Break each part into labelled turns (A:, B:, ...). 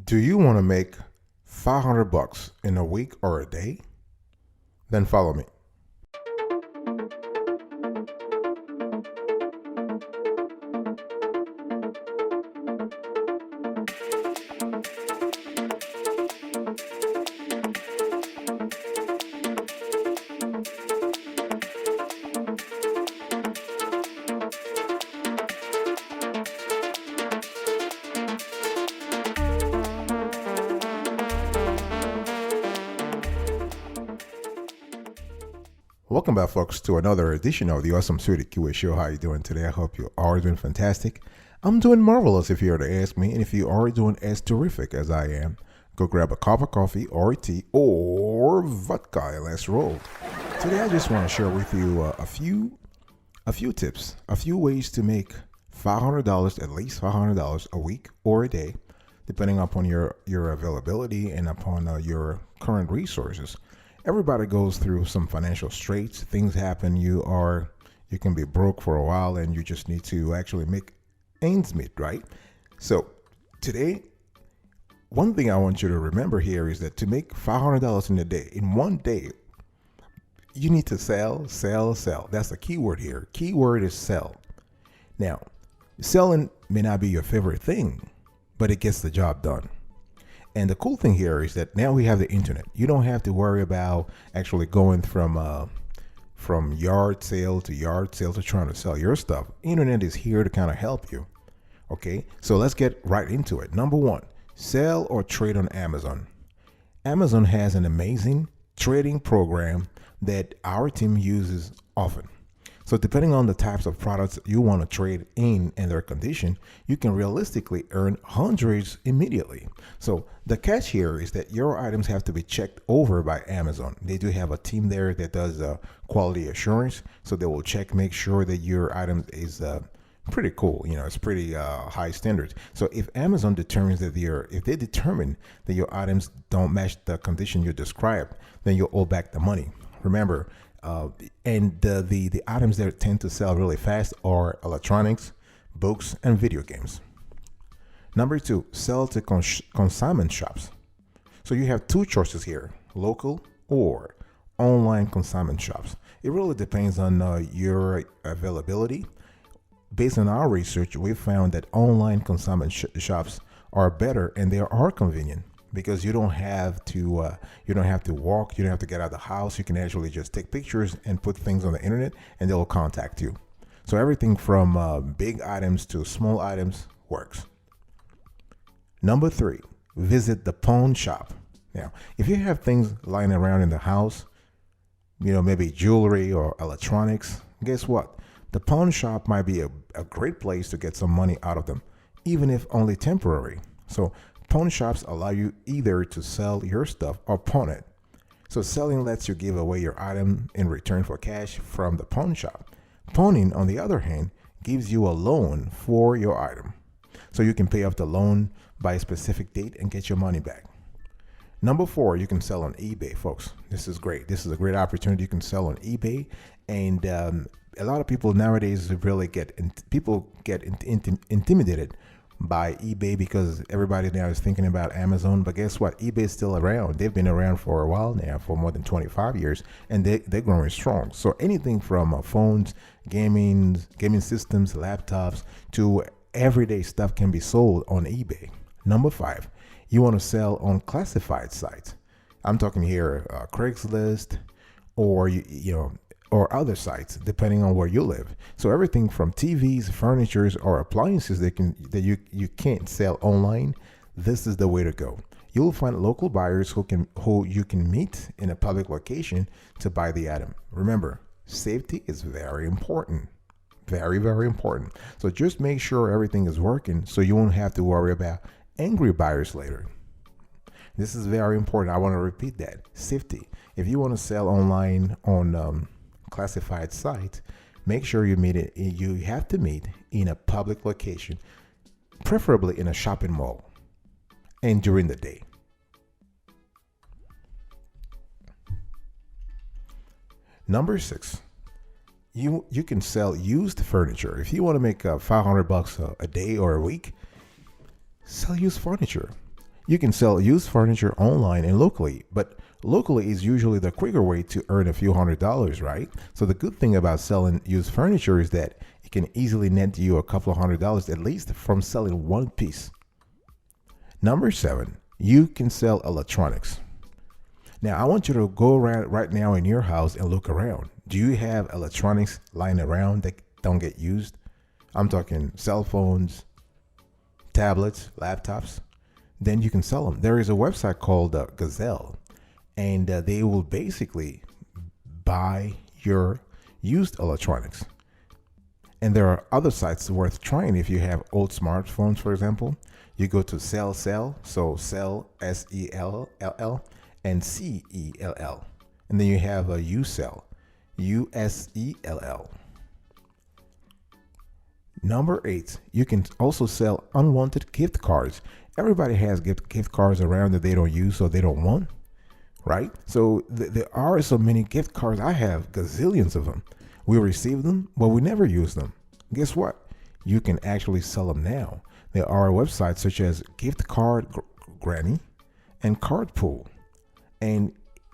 A: Do you want to make 500 bucks in a week or a day? Then follow me. Welcome back, folks, to another edition of the Awesome Sweetie QA Show. How you doing today? I hope you are doing fantastic. I'm doing marvelous if you were to ask me, and if you are doing as terrific as I am, go grab a cup of coffee or tea or vodka and let's roll. Today, I just want to share with you a few tips, a few ways to make $500, at least $500 a week or a day, depending upon your availability and upon your current resources. Everybody goes through some financial straits. Things happen. You can be broke for a while, and you just need to actually make ends meet, right? So today, one thing I want you to remember here is that to make $500 in a day, in one day, you need to sell. That's the key word here. Key word is sell. Now, selling may not be your favorite thing, but it gets the job done. And the cool thing here is that now we have the internet. You don't have to worry about actually going from yard sale to trying to sell your stuff. Internet is here to kind of help you. Okay, so let's get right into it. Number one, sell or trade on Amazon. Amazon has an amazing trading program that our team uses often. So depending on the types of products you want to trade in and their condition, you can realistically earn hundreds immediately. So the catch here is that your items have to be checked over by Amazon. They do have a team there that does quality assurance. So they will make sure that your item is pretty cool. It's pretty high standards. So if Amazon determines that if they determine that your items don't match the condition you described, then you owe back the money. Remember, and the items that tend to sell really fast are electronics, books, and video games. Number two, sell to consignment shops. So you have two choices here, local or online consignment shops. It really depends on your availability. Based on our research, we found that online consignment shops are better and they are convenient, because you don't have to walk, you don't have to get out of the house. You can actually just take pictures and put things on the internet, and they'll contact you. So everything from big items to small items works. Number three, visit the pawn shop. Now, if you have things lying around in the house, maybe jewelry or electronics, guess what? The pawn shop might be a great place to get some money out of them, even if only temporary. So pawn shops allow you either to sell your stuff or pawn it. So selling lets you give away your item in return for cash from the pawn shop. Pawning, on the other hand, gives you a loan for your item. So you can pay off the loan by a specific date and get your money back. Number four, you can sell on eBay, folks. This is great. This is a great opportunity. You can sell on eBay, and a lot of people nowadays really get intimidated by eBay because everybody now is thinking about Amazon. But guess what? eBay is still around. They've been around for a while now, for more than 25 years, and they're growing strong. So anything from phones, gaming systems, laptops, to everyday stuff can be sold on eBay. Number five, you want to sell on classified sites. I'm talking here Craigslist or or other sites, depending on where you live. So everything from TVs, furniture, or appliances that you can't sell online, this is the way to go. You'll find local buyers who you can meet in a public location to buy the item. Remember, safety is very important. Very, very important. So just make sure everything is working so you won't have to worry about angry buyers later. This is very important. I want to repeat that. Safety. If you want to sell online on classified site, make sure you have to meet in a public location, preferably in a shopping mall, and during the day. Number six, you can sell used furniture. If you want to make $500 a day or a week, sell used furniture. You can sell used furniture online and locally, but locally is usually the quicker way to earn a few $100s, right? So the good thing about selling used furniture is that it can easily net you a couple of $100 at least from selling one piece. Number 7, you can sell electronics. Now, I want you to go around right now in your house and look around. Do you have electronics lying around that don't get used? I'm talking cell phones, tablets, laptops. Then you can sell them. There is a website called Gazelle, and they will basically buy your used electronics. And there are other sites worth trying if you have old smartphones, for example. You go to Sell, so Sell, Sell, and Cell. And then you have a Usell, Usell. Number 8, you can also sell unwanted gift cards. Everybody has gift cards around that they don't use or they don't want, right? So there are so many gift cards. I have gazillions of them. We receive them, but we never use them. Guess what? You can actually sell them now. There are websites such as Gift Card Granny and Card Pool, and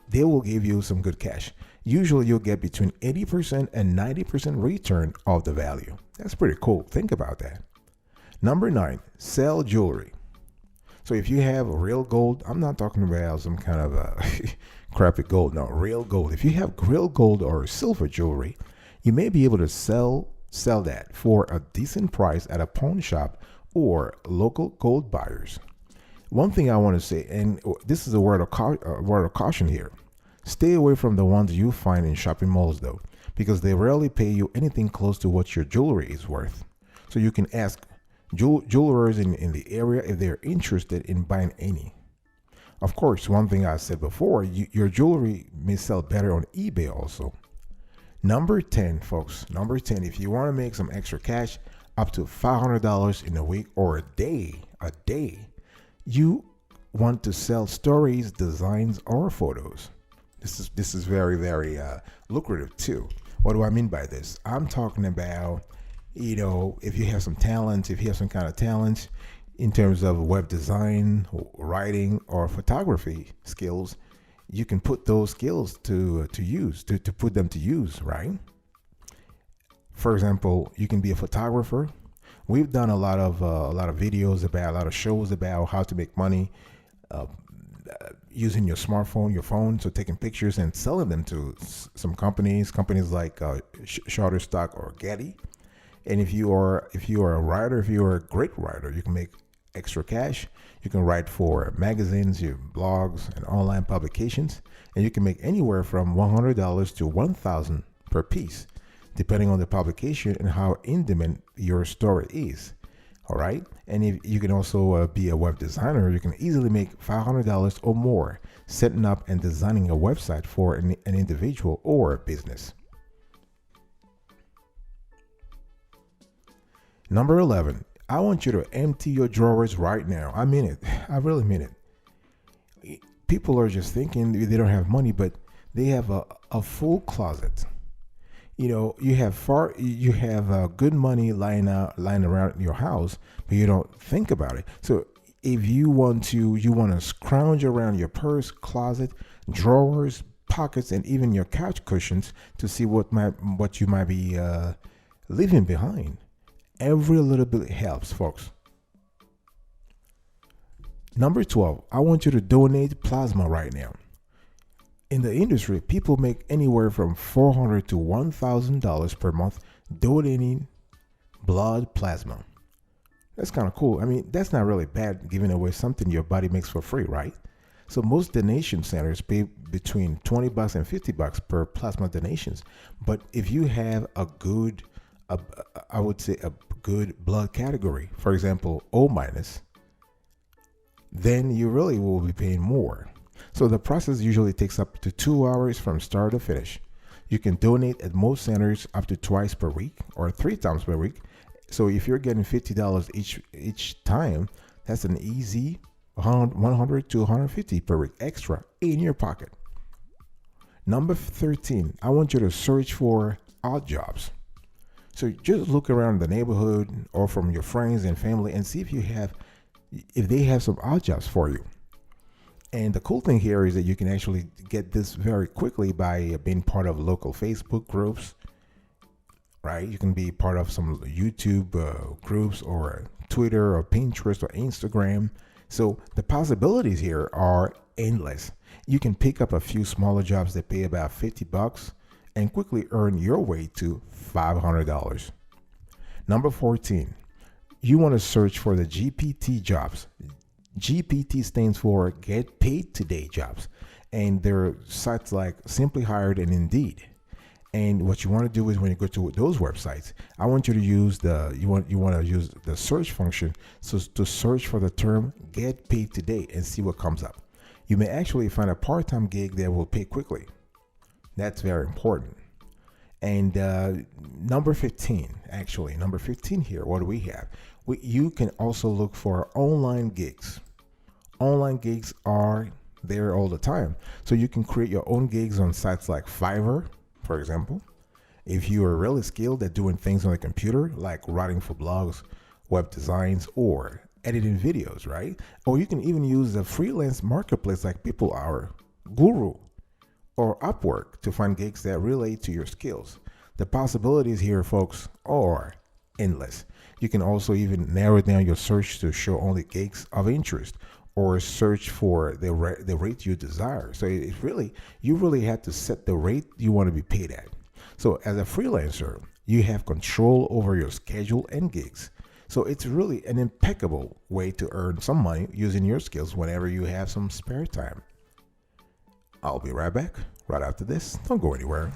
A: they will give you some good cash. Usually you'll get between 80% and 90% return of the value. That's pretty cool. Think about that. Number 9, sell jewelry. So if you have real gold, I'm not talking about some kind of crappy gold. No, real gold. If you have real gold or silver jewelry, you may be able to sell that for a decent price at a pawn shop or local gold buyers. One thing I want to say, and this is a word of caution here. Stay away from the ones you find in shopping malls, though, because they rarely pay you anything close to what your jewelry is worth. So you can ask jewelers in the area if they're interested in buying any. Of course, one thing I said before, your jewelry may sell better on eBay also. Number 10, folks. Number 10, if you want to make some extra cash, up to $500 in a week or a day, you want to sell stories, designs, or photos. This is very, very lucrative too. What do I mean by this? I'm talking about, if you have some talent, if you have some kind of talent in terms of web design, writing, or photography skills, you can put those skills to put them to use, right? For example, you can be a photographer. We've done a lot of videos about, a lot of shows about how to make money using your smartphone, your phone, so taking pictures and selling them to some companies like Shutterstock or Getty. And if you are a writer, if you are a great writer, you can make extra cash. You can write for magazines, your blogs, and online publications, and you can make anywhere from $100 to $1,000 per piece, depending on the publication and how in demand your story is. All right. And if you can also be a web designer, you can easily make $500 or more setting up and designing a website for an individual or a business. Number 11, I want you to empty your drawers right now. I mean it. I really mean it. People are just thinking they don't have money, but they have a full closet. You have good money lying around your house, but you don't think about it. So if you want to scrounge around your purse, closet, drawers, pockets, and even your couch cushions to see what you might be leaving behind. Every little bit helps, folks. Number 12, I want you to donate plasma right now. In the industry, people make anywhere from $400 to $1,000 per month donating blood plasma. That's kind of cool. I mean, that's not really bad, giving away something your body makes for free, right? So most donation centers pay between $20 and $50 per plasma donations. But if you have a good blood category, for example, O-, then you really will be paying more. So the process usually takes up to 2 hours from start to finish. You can donate at most centers up to twice per week or 3 times per week. So if you're getting $50 each time, that's an easy $100 to $150 per week extra in your pocket. Number 13, I want you to search for odd jobs. So just look around the neighborhood or from your friends and family and see if you have if they have some odd jobs for you. And the cool thing here is that you can actually get this very quickly by being part of local Facebook groups, right? You can be part of some YouTube groups or Twitter or Pinterest or Instagram. So the possibilities here are endless. You can pick up a few smaller jobs that pay about $50 and quickly earn your way to $500. Number 14, you want to search for the GPT jobs. GPT stands for Get Paid Today Jobs, and there are sites like Simply Hired and Indeed. And what you want to do is when you go to those websites, I want you to use you want to use the search function to search for the term Get Paid Today and see what comes up. You may actually find a part-time gig that will pay quickly. That's very important. And number 15 here, what do we have? You can also look for online gigs. Online gigs are there all the time. So you can create your own gigs on sites like Fiverr, for example. If you are really skilled at doing things on the computer, like writing for blogs, web designs, or editing videos, right? Or you can even use a freelance marketplace like People Hour, Guru, or Upwork to find gigs that relate to your skills. The possibilities here, folks, are endless. You can also even narrow down your search to show only gigs of interest or search for the rate you desire. So you really have to set the rate you want to be paid at. So as a freelancer, you have control over your schedule and gigs. So it's really an impeccable way to earn some money using your skills whenever you have some spare time. I'll be right back right after this. Don't go anywhere.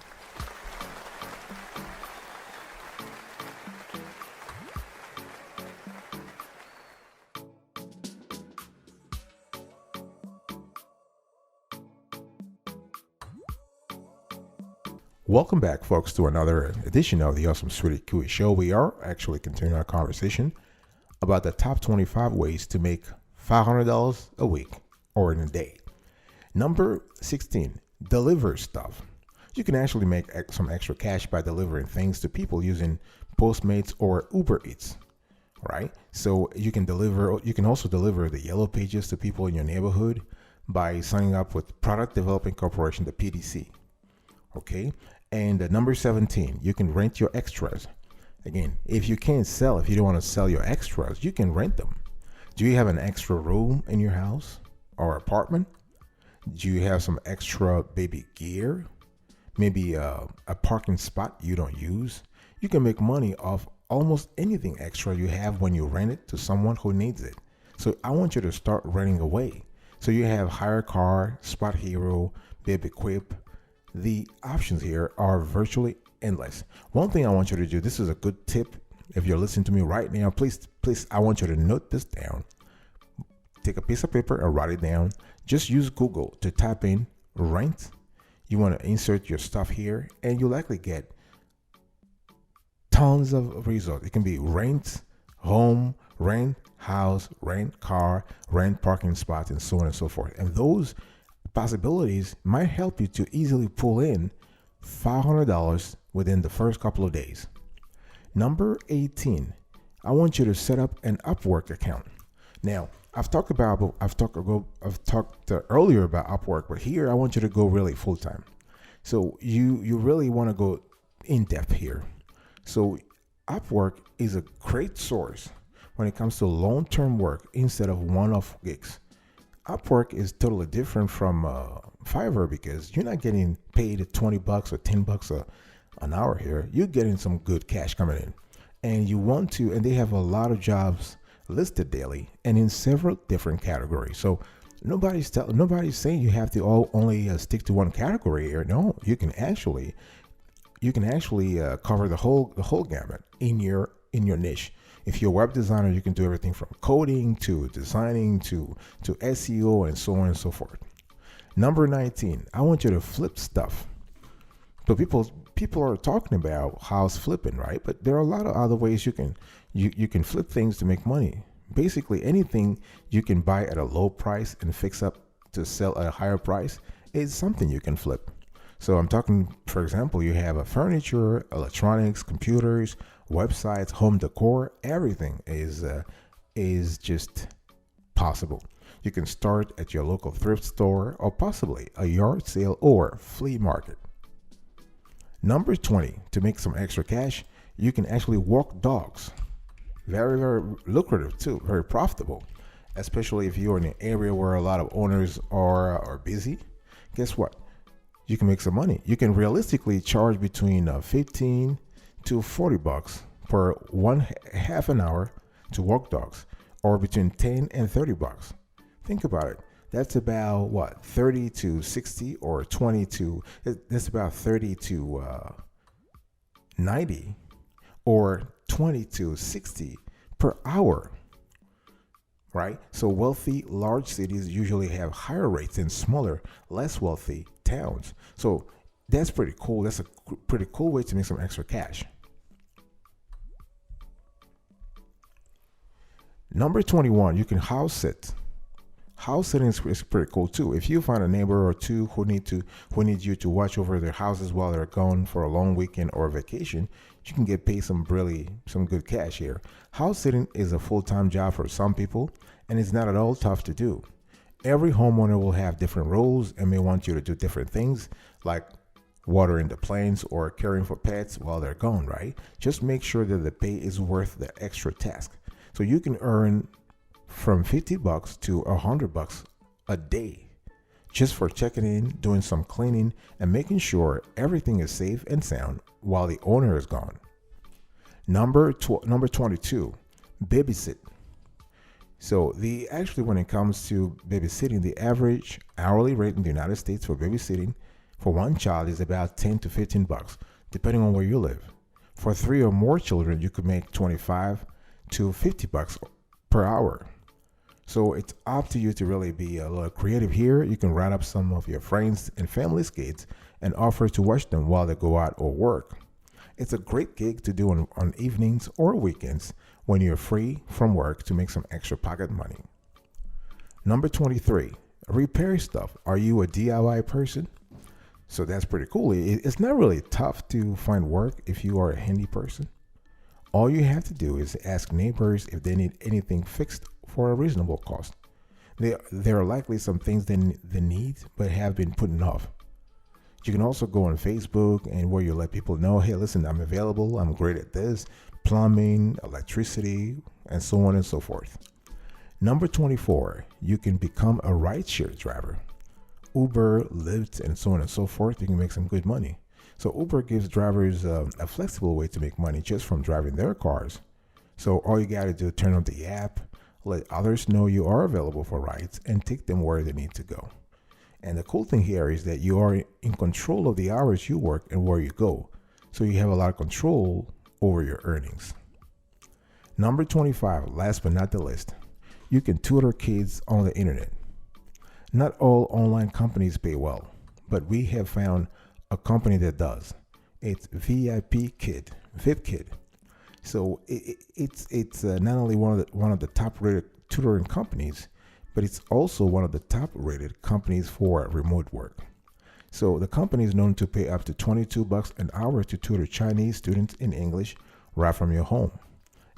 A: Welcome back, folks, to another edition of the Awesome Sweetie Kiwi Show. We are actually continuing our conversation about the top 25 ways to make $500 a week or in a day. Number 16, deliver stuff. You can actually make some extra cash by delivering things to people using Postmates or Uber Eats, right? So you can also deliver the yellow pages to people in your neighborhood by signing up with Product Development Corporation, the PDC. Okay. And number 17, you can rent your extras. Again, if you don't want to sell your extras, you can rent them. Do you have an extra room in your house or apartment? Do you have some extra baby gear? Maybe a parking spot you don't use? You can make money off almost anything extra you have when you rent it to someone who needs it. So I want you to start renting away. So you have Hire Car, Spot Hero, Baby Quip. The options here are virtually endless. One thing I want you to do, this is a good tip. If you're listening to me right now, please, I want you to note this down. Take a piece of paper and write it down. Just use Google to type in rent. You want to insert your stuff here, and you'll likely get tons of results. It can be rent home, rent house, rent car, rent parking spots, and so on and so forth. And those possibilities might help you to easily pull in $500 within the first couple of days. Number 18, I want you to set up an Upwork account. Now, I've talked earlier about Upwork, but here I want you to go really full time. So you really want to go in depth here. So Upwork is a great source when it comes to long-term work instead of one-off gigs. Upwork is totally different from Fiverr because you're not getting paid $20 or $10 an hour here. You're getting some good cash coming in, and they have a lot of jobs listed daily and in several different categories. So nobody's saying you have to only stick to one category here. No, you can actually cover the whole gamut in your niche. If you're a web designer, you can do everything from coding to designing to SEO and so on and so forth. Number 19, I want you to flip stuff. So people are talking about house flipping, right? But there are a lot of other ways you can flip things to make money. Basically, anything you can buy at a low price and fix up to sell at a higher price is something you can flip. So I'm talking, for example, you have a furniture, electronics, computers, websites, home decor. Everything is just possible. You can start at your local thrift store or possibly a yard sale or flea market. Number 20, to make some extra cash, you can actually walk dogs. Very, very lucrative too, very profitable, especially if you're in an area where a lot of owners are busy. Guess what? You can make some money. You can realistically charge between 15 to 40 bucks per one half an hour to walk dogs, or between 10 and 30 bucks. Think about it. That's about what, 30 to 60 or 20 to, that's about 30 to 90 or 20 to 60 per hour, right? So wealthy, large cities usually have higher rates than smaller, less wealthy towns. So that's pretty cool. That's a pretty cool way to make some extra cash. Number 21, you can house sit. House sitting is pretty cool too. If you find a neighbor or two who need you to watch over their houses while they're gone for a long weekend or vacation, you can get paid some good cash here. House sitting is a full-time job for some people, and it's not at all tough to do. Every homeowner will have different roles and may want you to do different things, like watering the plants or caring for pets while they're gone, right? Just make sure that the pay is worth the extra task. So you can earn from 50 bucks to 100 bucks a day just for checking in, doing some cleaning, and making sure everything is safe and sound while the owner is gone. Number 22, babysit. So when it comes to babysitting, the average hourly rate in the United States for babysitting for one child is about 10 to 15 bucks, depending on where you live. For 3 or more children, you could make 25 to 50 bucks per hour. So it's up to you to really be a little creative here. You can round up some of your friends and family's kids and offer to watch them while they go out or work. It's a great gig to do on evenings or weekends when you're free from work to make some extra pocket money. Number 23, repair stuff. Are you a DIY person? So that's pretty cool. It's not really tough to find work if you are a handy person. All you have to do is ask neighbors if they need anything fixed for a reasonable cost. There are likely some things they need but have been putting off. You can also go on Facebook and where you let people know, hey, listen, I'm available. I'm great at this, plumbing, electricity, and so on and so forth. Number 24, you can become a rideshare driver. Uber, Lyft, and so on and so forth. You can make some good money. So Uber gives drivers a flexible way to make money just from driving their cars. So all you got to do is turn on the app, let others know you are available for rides, and take them where they need to go. And the cool thing here is that you are in control of the hours you work and where you go. So you have a lot of control over your earnings. Number 25, last but not the least, you can tutor kids on the internet. Not all online companies pay well, but we have found a company that does. It's VIP Kid. So it's not only one of the top rated tutoring companies, but it's also one of the top rated companies for remote work. So the company is known to pay up to 22 bucks an hour to tutor Chinese students in English right from your home.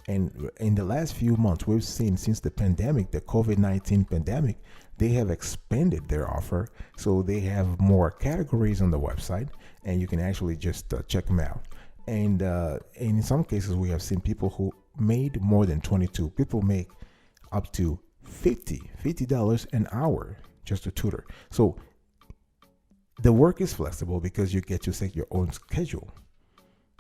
A: And in the last few months, we've seen since the pandemic, the COVID-19 pandemic, they have expanded their offer. So they have more categories on the website, and you can actually just check them out. And in some cases, we have seen people who made more than 22. People make up to $50 an hour just to tutor. So the work is flexible because you get to set your own schedule.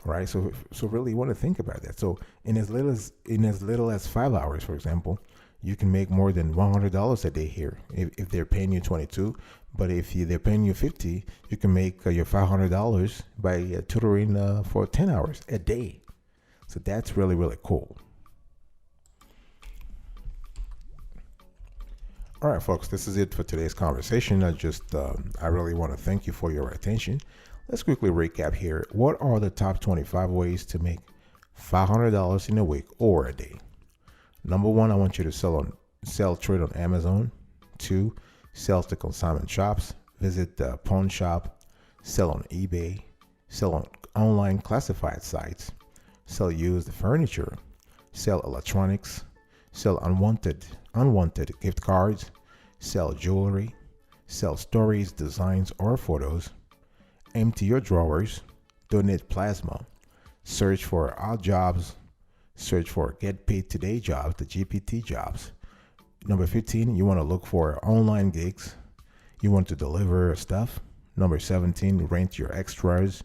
A: Right, so really, you want to think about that. So in as little as 5 hours, for example, you can make more than $100 a day here if they're paying you 22. But if they're paying you 50, you can make your $500 by tutoring for 10 hours a day. So that's really, really cool. All right, folks, this is it for today's conversation. I really want to thank you for your attention. Let's quickly recap here. What are the top 25 ways to make $500 in a week or a day? Number 1, I want you to trade on Amazon. 2, sell to consignment shops. Visit the pawn shop. Sell on eBay. Sell on online classified sites. Sell used furniture. Sell electronics. Sell unwanted gift cards, sell jewelry, sell stories, designs, or photos, empty your drawers, donate plasma, search for odd jobs, search for get paid today jobs, the GPT jobs. Number 15, you want to look for online gigs. You want to deliver stuff. Number 17, rent your extras.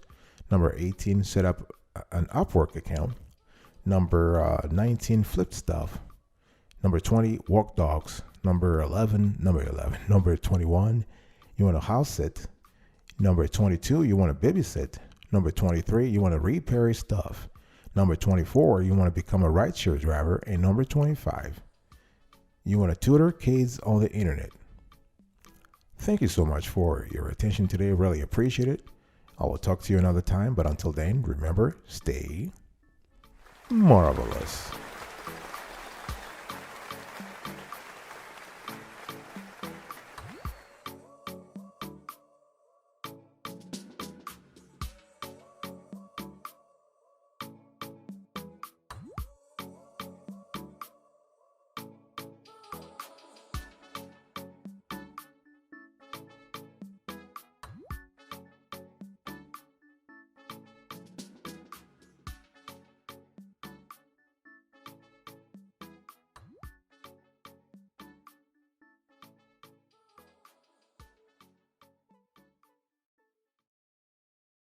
A: Number 18, set up an Upwork account. Number 19, flip stuff. Number 20, walk dogs. Number 11, number 21, you want to house sit. Number 22, you want to babysit. Number 23, you want to repair stuff. Number 24, you want to become a rideshare driver. And number 25, you want to tutor kids on the internet. Thank you so much for your attention today. Really appreciate it. I will talk to you another time, but until then, remember, stay marvelous.